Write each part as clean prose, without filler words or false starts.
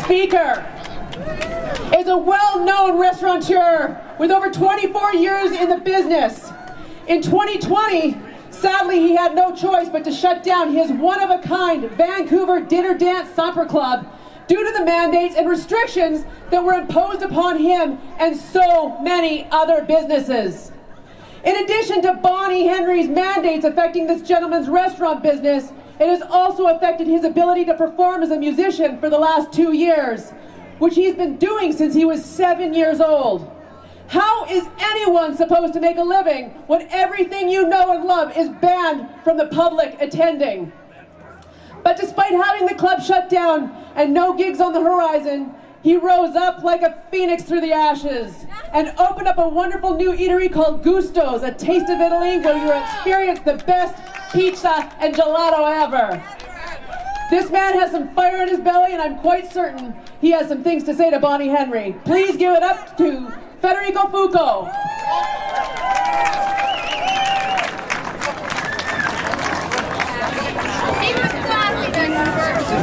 speaker is a well-known restaurateur with over 24 years in the business. In 2020, sadly, he had no choice but to shut down his one-of-a-kind Vancouver Dinner Dance Supper Club due to the mandates and restrictions that were imposed upon him and so many other businesses. In addition to Bonnie Henry's mandates affecting this gentleman's restaurant business, it has also affected his ability to perform as a musician for the last 2 years, which he's been doing since he was 7 years old. How is anyone supposed to make a living when everything you know and love is banned from the public attending? But despite having the club shut down and no gigs on the horizon, he rose up like a phoenix through the ashes and opened up a wonderful new eatery called Gusto's, a taste of Italy where you will experience the best pizza and gelato ever. This man has some fire in his belly, and I'm quite certain he has some things to say to Bonnie Henry. Please give it up to Federico Fucco.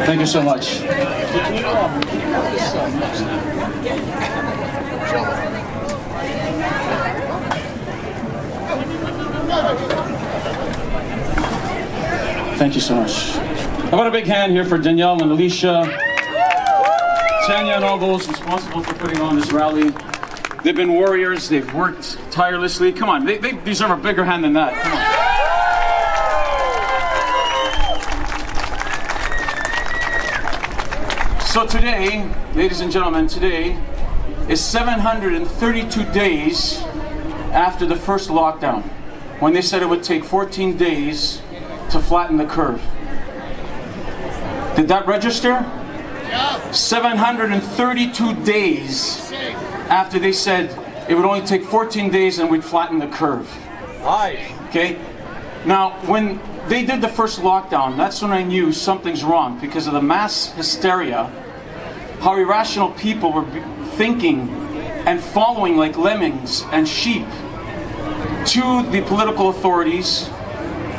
Thank you so much. Thank you so much. How about a big hand here for Danielle and Alicia, Tanya, and all those responsible for putting on this rally. They've been warriors. They've worked tirelessly. Come on, they deserve a bigger hand than that. Come on. So today, ladies and gentlemen, today is 732 days after the first lockdown, when they said it would take 14 days to flatten the curve. Did that register? 732 days after they said it would only take 14 days and we'd flatten the curve. Okay? Now, when they did the first lockdown, that's when I knew something's wrong, because of the mass hysteria, how irrational people were thinking and following like lemmings and sheep to the political authorities,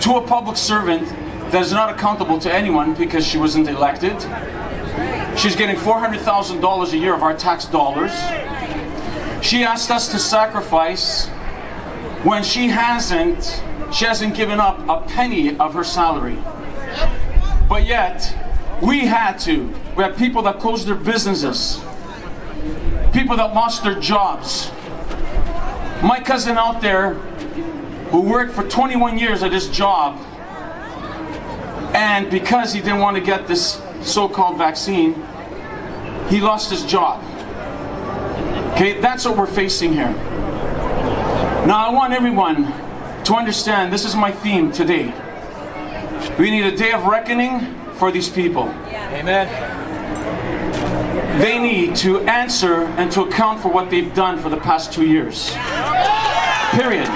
to a public servant that is not accountable to anyone because she wasn't elected. She's getting $400,000 a year of our tax dollars. She asked us to sacrifice when she hasn't given up a penny of her salary. But yet, we had to. We had people that closed their businesses, people that lost their jobs. My cousin out there who worked for 21 years at his job, and because he didn't want to get this so-called vaccine, he lost his job. Okay, that's what we're facing here. Now I want everyone to understand, this is my theme today. We need a day of reckoning for these people. Amen. They need to answer and to account for what they've done for the past 2 years. Period.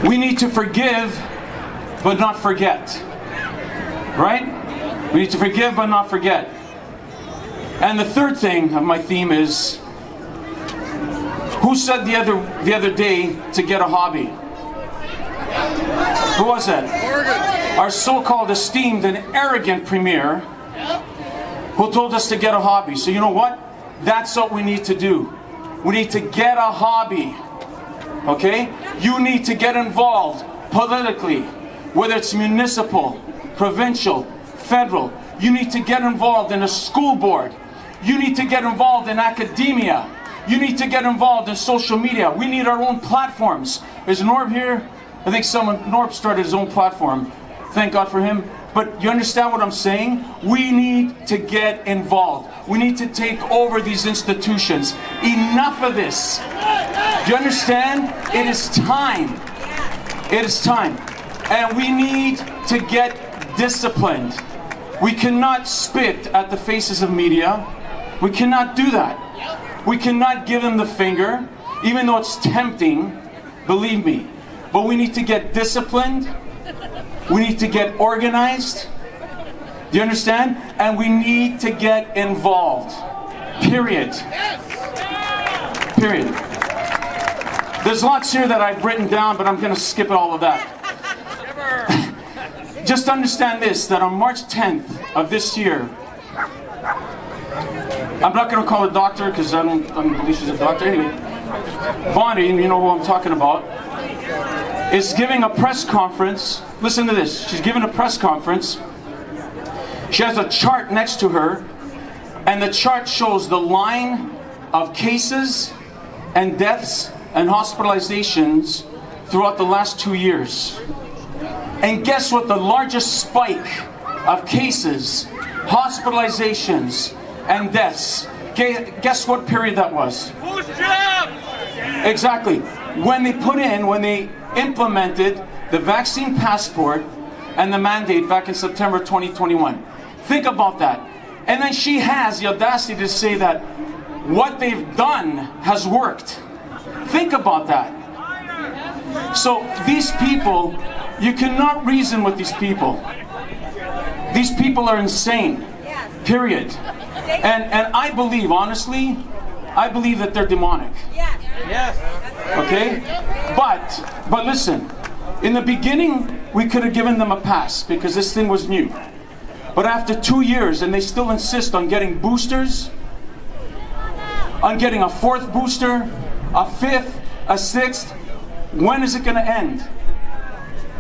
We need to forgive, but not forget. Right? We need to forgive, but not forget. And the third thing of my theme is, who said the other day to get a hobby? Who was that? Our so-called esteemed and arrogant premier, who told us to get a hobby. So you know what? That's what we need to do. We need to get a hobby. Okay? You need to get involved politically, whether it's municipal, provincial, federal. You need to get involved in a school board. You need to get involved in academia. You need to get involved in social media. We need our own platforms. Is Norb here? I think Norb started his own platform. Thank God for him. But you understand what I'm saying? We need to get involved. We need to take over these institutions. Enough of this. Do you understand? It is time. It is time. And we need to get disciplined. We cannot spit at the faces of media. We cannot do that. We cannot give them the finger, even though it's tempting, believe me. But we need to get disciplined. We need to get organized. Do you understand? And we need to get involved. Period. Period. There's lots here that I've written down, but I'm going to skip all of that. just understand this, that on March 10th of this year, I'm not going to call her doctor because I don't believe she's a doctor. Anyway, Bonnie, you know who I'm talking about, is giving a press conference. Listen to this. She's giving a press conference. She has a chart next to her, and the chart shows the line of cases and deaths and hospitalizations throughout the last 2 years. And guess what the largest spike of cases, hospitalizations, and deaths, guess what period that was? Exactly. When they implemented the vaccine passport and the mandate back in September 2021. Think about that. And then she has the audacity to say that what they've done has worked. Think about that. So these people, you cannot reason with these people. These people are insane. Period. And I believe, honestly, I believe that they're demonic. Yes. Okay? But listen, in the beginning, we could have given them a pass because this thing was new. But after 2 years, and they still insist on getting boosters, on getting a 4th booster, a 5th, a 6th, when is it going to end?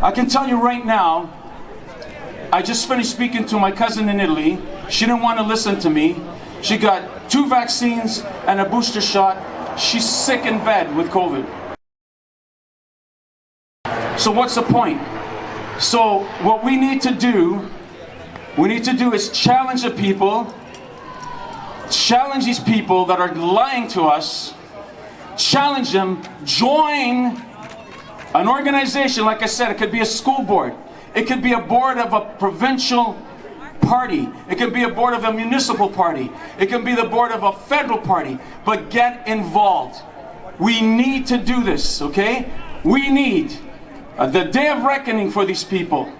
I can tell you right now, I just finished speaking to my cousin in Italy. She didn't want to listen to me. She got 2 vaccines and a booster shot. She's sick in bed with COVID. So what's the point? So what we need to do is challenge the people, challenge these people that are lying to us, challenge them, join an organization. Like I said, it could be a school board. It could be a board of a provincial party. It could be a board of a municipal party. It can be the board of a federal party. But get involved. We need to do this, okay? We need the day of reckoning for these people.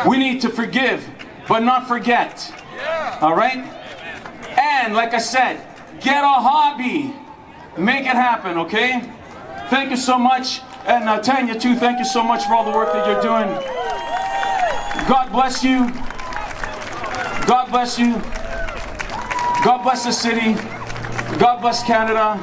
We need to forgive, but not forget. All right? And like I said, get a hobby. Make it happen, okay? Thank you so much. And Tanya too, thank you so much for all the work that you're doing. God bless you. God bless you. God bless the city. God bless Canada.